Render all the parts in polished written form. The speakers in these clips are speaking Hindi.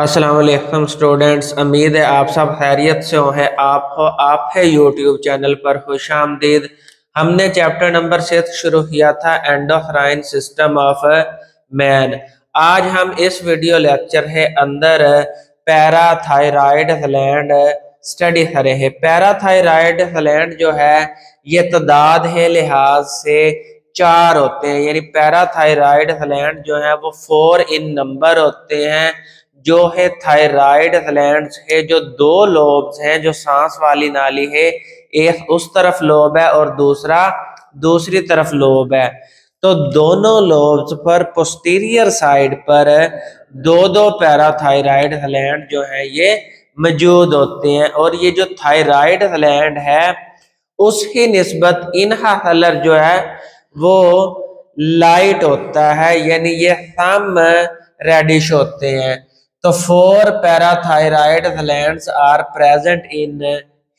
अस्सलाम वालेकुम स्टूडेंट्स, उम्मीद है आप सब खैरियत से हो। आप है यूट्यूब चैनल पर खुश आमदीद। हमने चैप्टर नंबर 6 शुरू किया था एंडोक्राइन सिस्टम ऑफ मैन। आज हम इस वीडियो लेक्चर के अंदर पैराथायराइड ग्लैंड स्टडी करें हैं। पैराथायराइड ग्लैंड जो है ये तादाद के लिहाज से 4 होते हैं, यानी पैराथायराइड ग्लैंड जो है वो 4 इन नंबर होते हैं। जो है थायराइड ग्लैंड्स है, जो 2 लोब्स हैं, जो सांस वाली नाली है, एक उस तरफ लोब है और दूसरा दूसरी तरफ लोब है। तो दोनों लोब्स पर पोस्टीरियर साइड पर दो दो पैराथायराइड ग्लैंड जो है ये मौजूद होते हैं। और ये जो थायराइड ग्लैंड है उसकी निस्बत इनका कलर जो है वो लाइट होता है, यानी ये सम रेडिश होते हैं। तो 4 parathyroid glands are present in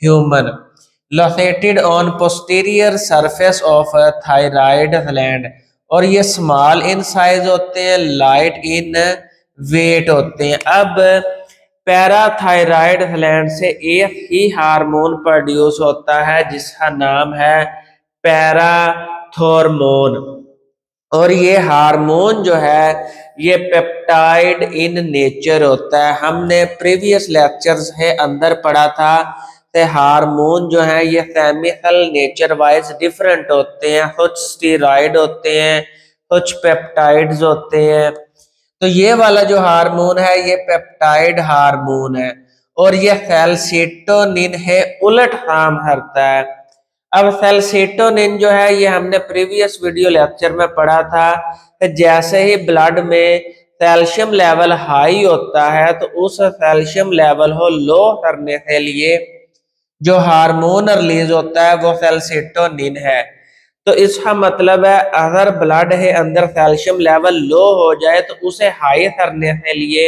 human, located on posterior surface of thyroid gland. और ये स्मॉल इन साइज होते हैं, लाइट इन वेट होते हैं। अब पैराथायराइड ग्लैंड से एक ही हार्मोन प्रोड्यूस होता है जिसका नाम है पैराथॉर्मोन। और ये हार्मोन जो है ये पेप्टाइड इन नेचर होता है। हमने प्रीवियस लेक्चर्स के अंदर पढ़ा था कि हार्मोन जो है ये केमिकल नेचर वाइज डिफरेंट होते हैं, कुछ स्टेरॉइड होते हैं, कुछ पेप्टाइड्स होते हैं। तो ये वाला जो हार्मोन है ये पेप्टाइड हार्मोन है और ये कैल्सिटोनिन है उलट काम करता है। अब कैल्सिटोनिन जो है ये हमने प्रीवियस वीडियो लेक्चर में पढ़ा था कि जैसे ही ब्लड में कैल्शियम लेवल हाई होता है तो उस कैल्शियम लेवल को लो करने के लिए जो हार्मोन रिलीज होता है वो कैल्सिटोनिन है। तो इसका मतलब है अगर ब्लड के अंदर कैल्शियम लेवल लो हो जाए तो उसे हाई करने के लिए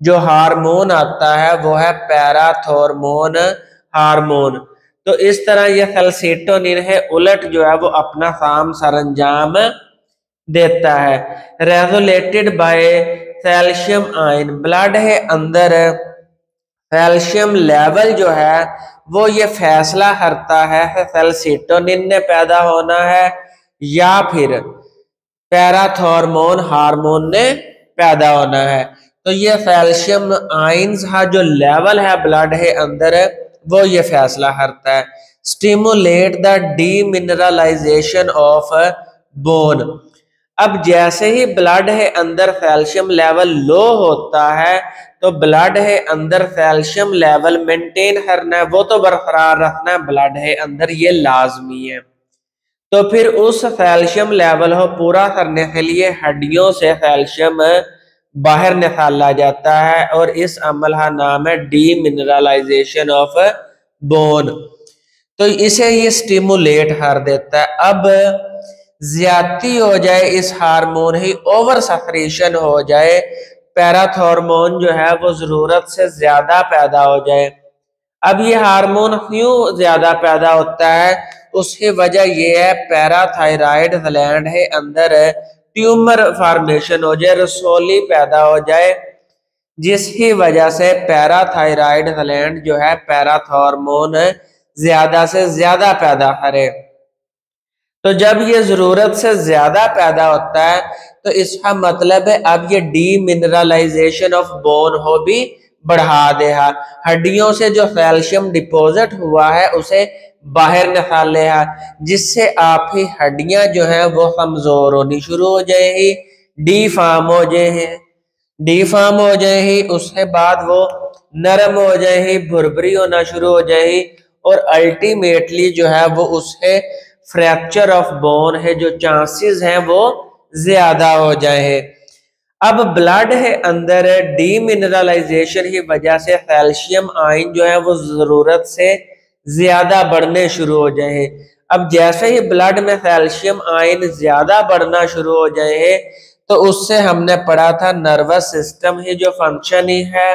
जो हार्मोन आता है वो है पैराथॉर्मोन हार्मोन। तो इस तरह यह कैल्सिटोनिन है उलट जो है वो अपना काम सरंजाम देता है। Regulated by calcium ion, blood के अंदर कैल्शियम लेवल जो है वो ये फैसला करता है कि कैल्सिटोनिन ने पैदा होना है या फिर पैराथॉर्मोन हार्मोन ने पैदा होना है। तो ये कैल्शियम आयंस का जो लेवल है ब्लड के अंदर वो ये फैसला करता है। Stimulate the demineralisation of bone. अब जैसे ही ब्लड के अंदर कैल्शियम लेवल लो होता है तो ब्लड के अंदर कैल्शियम लेवल मेंटेन करना है, वो तो बरकरार रखना है ब्लड के अंदर, ये लाजमी है। तो फिर उस कैल्शियम लेवल को पूरा करने के लिए हड्डियों से कैल्शियम बाहर निकाला जाता है और इस अमल का नाम है डीमिनरलाइजेशन ऑफ बोन। तो इसे ये स्टिमुलेट कर देता है। अब ज्यादती हो जाए इस हार्मोन की, ओवर सेक्रेशन हो जाए, पैराथॉर्मोन जो है वो जरूरत से ज्यादा पैदा हो जाए। अब ये हार्मोन क्यों ज्यादा पैदा होता है, उसकी वजह यह है पैराथायराइड ग्लैंड के अंदर ट्यूमर फॉर्मेशन हो जाए, रसौली पैदा हो जाए, जिसकी वजह से पैराथायराइड ग्लैंड जो है पैराथॉर्मोन ज्यादा से ज्यादा पैदा करे। तो जब ये जरूरत से ज्यादा पैदा होता है तो इसका मतलब है अब ये डीमिनरलाइजेशन ऑफ बोन हो भी बढ़ा देगा, हड्डियों से जो कैल्शियम डिपॉजिट हुआ है उसे बाहर निकालेगा, जिससे आपकी हड्डियां जो हैं वो कमजोर होनी शुरू हो जाएगी, डीफार्म हो जाएगी। उसके बाद वो नरम हो जाएगी, भुरभुरी होना शुरू हो जाएगी और अल्टीमेटली जो है वो उससे फ्रैक्चर ऑफ बोन है जो चांसेस हैं वो ज्यादा हो जाए। अब ब्लड के अंदर डीमिनरलाइजेशन की वजह से कैल्शियम आयन जो है वो जरूरत से ज्यादा बढ़ने शुरू हो जाए। अब जैसे ही ब्लड में कैल्शियम आयन ज्यादा बढ़ना शुरू हो जाए तो उससे हमने पढ़ा था नर्वस सिस्टम ही जो फंक्शन ही है,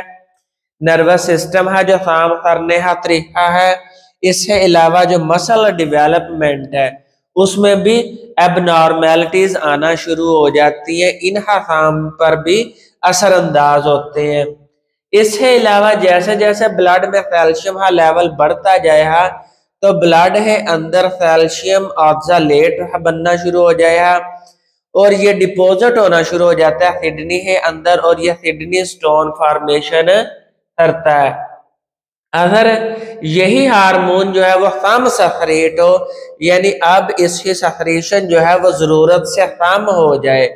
नर्वस सिस्टम है जो काम करने का तरीका है, इसके अलावा जो मसल डेवलपमेंट है उसमें भी एबनॉर्मेलिटीज आना शुरू हो जाती है, इनका काम पर भी असरअंदाज होते हैं। इसके अलावा जैसे जैसे ब्लड में कैल्शियम का लेवल बढ़ता जाएगा तो ब्लड है अंदर कैल्शियम ऑक्सलेट बनना शुरू हो जाएगा और ये डिपॉजिट होना शुरू हो जाता है किडनी है अंदर और ये किडनी स्टोन फॉर्मेशन करता है। अगर यही हार्मोन जो है वो कम सखरेट हो यानी अब इसकी सखरेशन जो है वो जरूरत से कम हो जाए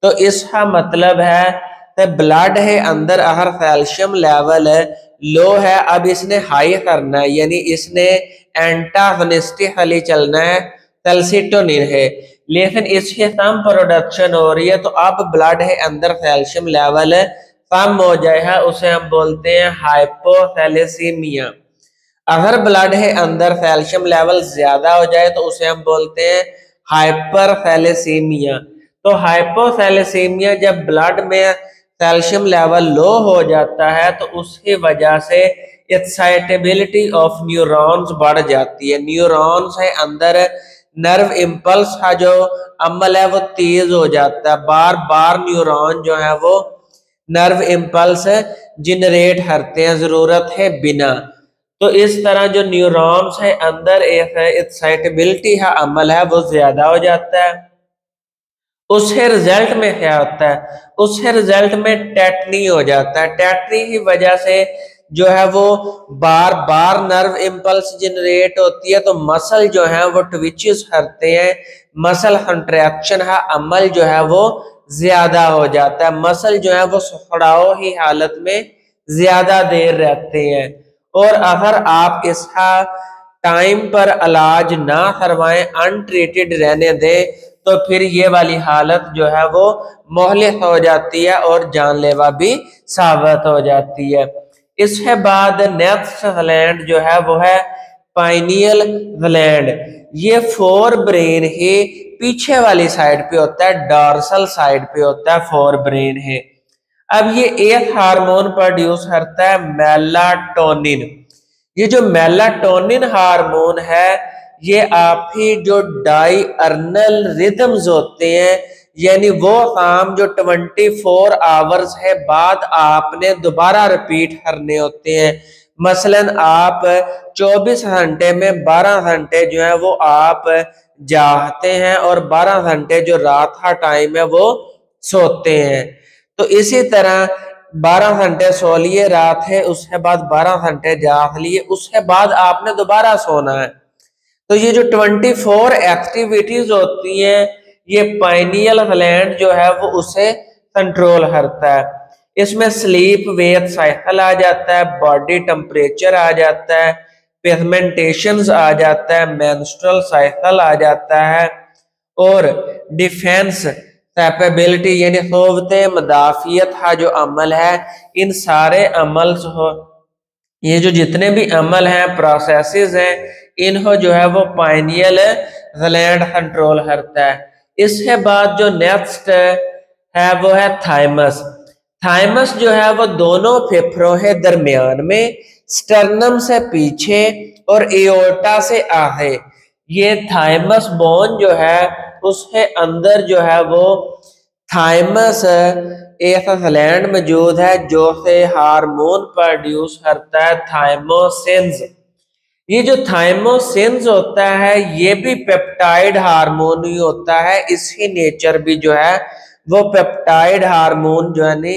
तो इसका मतलब है कि ब्लड है अंदर अगर कैल्शियम लेवल लो है अब इसने हाई करना है यानी इसने एंटागोनिस्टिकली चलना है कैल्सिटोनिन है लेकिन इसकी कम प्रोडक्शन हो रही है तो अब ब्लड है अंदर कैल्शियम लेवल कम हो जाएगा उसे हम बोलते हैं हाइपोथैलेसीमिया। अगर ब्लड है अंदर कैल्शियम लेवल ज्यादा हो जाए तो उसे हम बोलते हैं हाइपरथैलेसीमिया। तो हाइपोथैलेसीमिया जब ब्लड में कैल्शियम लेवल लो हो जाता है तो उसकी वजह से एक्साइटेबिलिटी ऑफ न्यूरॉन्स बढ़ जाती है। न्यूरॉन्स है अंदर नर्व इम्पल्स का जो अमल है वो तेज हो जाता है, बार बार न्यूरॉन जो है वो नर्व इम्पल्स जनरेट करते हैं जरूरत है बिना। तो इस तरह जो न्यूरॉन्स है अंदर एक एक्साइटेबिलिटी का अमल है वो ज्यादा हो जाता है। उसके रिजल्ट में क्या होता है, उसके रिजल्ट में टेटनी हो जाता है। टेटनी की वजह से जो है वो बार बार नर्व इम्पल्स जनरेट होती है तो मसल जो है वो ट्विचेस करते हैं, मसल कंट्रैक्शन का अमल जो है वो ज्यादा हो जाता है, मसल जो है वो सुखड़ाव ही हालत में ज्यादा देर रहते हैं। और अगर आप इसका टाइम पर इलाज ना करवाएं, अनट्रीटेड रहने दें तो फिर ये वाली हालत जो है वो मोहलिक हो जाती है और जानलेवा भी साबित हो जाती है। इसके बाद नेक्स्ट ग्लैंड जो है वो है पाइनियल ग्लैंड। ये फोर ब्रेन है पीछे वाली साइड पे होता है, डॉर्सल साइड पे होता है, फोर ब्रेन है। अब ये एक हार्मोन प्रोड्यूस करता है मेलाटोनिन। ये जो मेलाटोनिन हार्मोन है ये आपकी जो डायर्नल रिदम्स होते हैं यानी वो काम जो 24 आवर्स है बाद आपने दोबारा रिपीट करने होते हैं। मसलन आप 24 घंटे में 12 घंटे जो है वो आप जागते हैं और 12 घंटे जो रात का टाइम है वो सोते हैं। तो इसी तरह 12 घंटे सो लिए रात है, उसके बाद 12 घंटे जाग लिए, उसके बाद आपने दोबारा सोना है। तो ये जो 24 एक्टिविटीज होती हैं ये पाइनियल ग्लैंड जो है वो उसे कंट्रोल करता है। इसमें स्लीप वेक साइकिल आ जाता है, बॉडी टेम्परेचर आ जाता है, पिगमेंटेशंस आ जाता है, मेंस्ट्रुअल साइकिल आ जाता है और डिफेंस कैपेबिलिटी यानी क़ुव्वते मुदाफ़ियत का जो अमल है, इन सारे अमल हो ये जो जितने भी अमल हैं प्रोसेसेस हैं इनको जो है वो पाइनियल ग्लैंड कंट्रोल करता है। इसके बाद जो नेक्स्ट है वो है थाइमस। थाइमस जो है वो दोनों फेफड़ों के दरमियान में स्टर्नम से पीछे और एओर्टा से आगे ये थाइमस बोन जो है उसके अंदर जो है वो थाइमस एक ग्लैंड मौजूद है जो से हार्मोन प्रोड्यूस करता है थाइमोसिन्स। ये जो थाइमोसिन्स होता है ये भी पेप्टाइड हार्मोन ही होता है, इसकी नेचर भी जो है वो पेप्टाइड हार्मोन जो है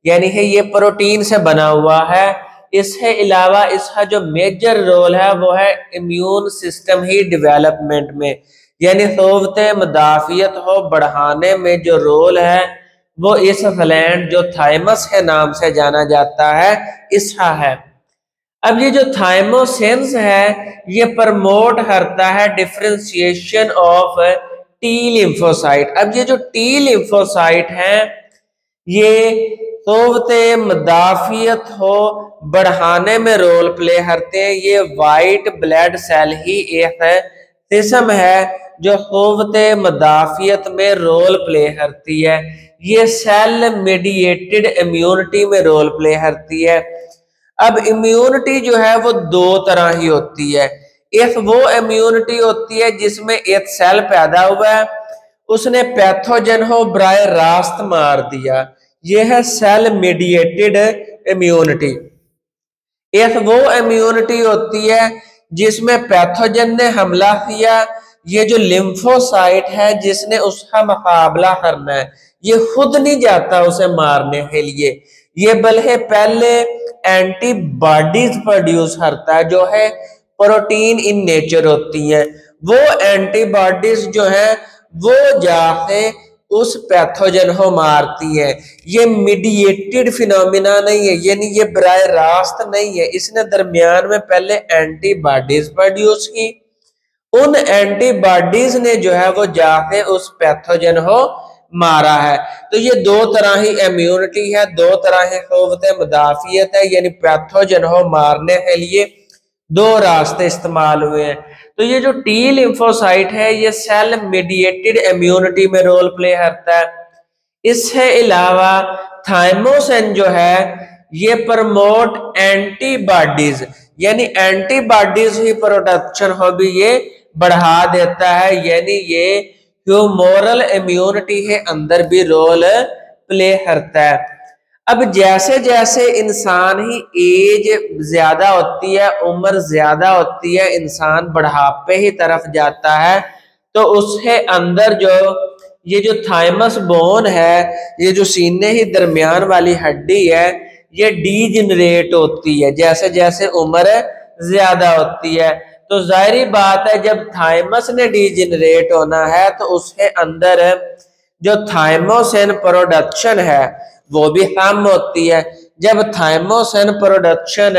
यानी कि ये प्रोटीन से बना हुआ है। इसके अलावा इसका जो मेजर रोल है वो है इम्यून सिस्टम ही डेवलपमेंट में यानी क़ुव्वते मुदाफ़ियत को बढ़ाने में जो रोल है वो इस ग्लैंड जो थाइमस के नाम से जाना जाता है इसका है। अब ये जो थाइमोसिन्स है ये प्रमोट करता है डिफरेंशिएशन ऑफ टी लिम्फोसाइट। अब ये जो टी लिम्फोसाइट है ये क़ुव्वते मुदाफ़ियत को बढ़ाने में रोल प्ले करते हैं। ये वाइट ब्लड सेल ही एक किस्म है जो क़ुव्वते मुदाफ़ियत में रोल प्ले करती है। ये सेल मीडिएटेड इम्यूनिटी में रोल प्ले करती है। अब इम्यूनिटी जो है वो दो तरह ही होती है। एक वो इम्यूनिटी होती है जिसमें एक सेल पैदा हुआ है उसने पैथोजन को बराह रास्त मार दिया, यह है सेल मीडिएटेड इम्यूनिटी। एक वो इम्यूनिटी होती है जिसमें पैथोजन ने हमला किया, ये जो लिम्फोसाइट है जिसने उसका मुकाबला करना है, ये खुद नहीं जाता उसे मारने के लिए, ये बल्कि पहले एंटीबॉडीज प्रोड्यूस करता है जो है प्रोटीन इन नेचर होती है। वो एंटीबॉडीज जो है वो जाके उस पैथोजन को मारती है। ये मीडिएटेड फिनोमिना नहीं है, यानी ये बराह रास्त नहीं है, इसने दरमियान में पहले एंटीबॉडीज प्रोड्यूस की, उन एंटीबॉडीज ने जो है वो जाके उस पैथोजन को मारा है। तो ये दो तरह ही इम्यूनिटी है, दो तरह की क़ुव्वत मुदाफ़ियत है, यानी पैथोजन को मारने के लिए दो रास्ते इस्तेमाल हुए हैं। तो ये जो टी लिम्फोसाइट है ये सेल मीडिएटेड इम्यूनिटी में रोल प्ले करता है। इसके अलावा थाइमोसिन जो है ये प्रमोट एंटीबॉडीज, यानी एंटीबॉडीज ही प्रोडक्शन को भी ये बढ़ा देता है, यानी ये ह्यूमोरल इम्यूनिटी के अंदर भी रोल प्ले करता है। अब जैसे जैसे इंसान ही एज ज्यादा होती है, उम्र ज्यादा होती है, इंसान बढ़ापे ही तरफ जाता है, तो उसके अंदर जो ये जो थाइमस बोन है, ये जो सीने ही दरमियान वाली हड्डी है, ये डीजनरेट होती है जैसे जैसे उम्र ज्यादा होती है। तो जाहिर बात है जब थाइमस ने डीजनरेट होना है तो उसके अंदर जो थाइमोसिन प्रोडक्शन है वो भी कम होती है। जब थाइमोसिन प्रोडक्शन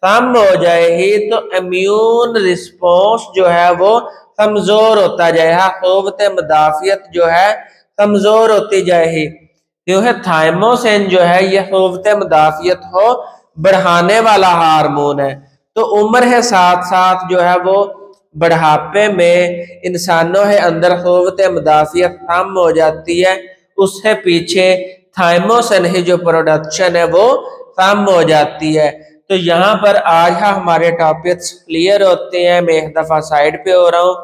कम हो जाएगी तो इम्यून रिस्पॉन्स जो है वो कमजोर होता जाएगा, क़ुव्वत मुदाफ़ियत जो है कमजोर होती जाएगी, क्योंकि थाइमोसिन जो है यह क़ुव्वत मुदाफ़ियत को बढ़ाने वाला हार्मोन है। तो उम्र के साथ साथ जो है वो बढ़ापे में इंसानों के अंदर क़ुव्वत मुदाफ़ियत कम हो जाती है, उसके पीछे थाइमोसिन की जो प्रोडक्शन है वो कम हो जाती है। तो यहाँ पर आज हमारे टॉपिक्स क्लियर होते हैं। मैं एक दफ़ा साइड पे हो रहा हूँ,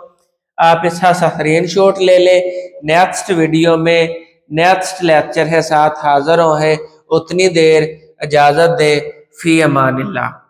आप इसका स्क्रीन शॉट ले लें। नेक्स्ट वीडियो में नेक्स्ट लेक्चर के साथ हाजिर हो है, उतनी देर इजाज़त दे। फी अमानिल्लाह।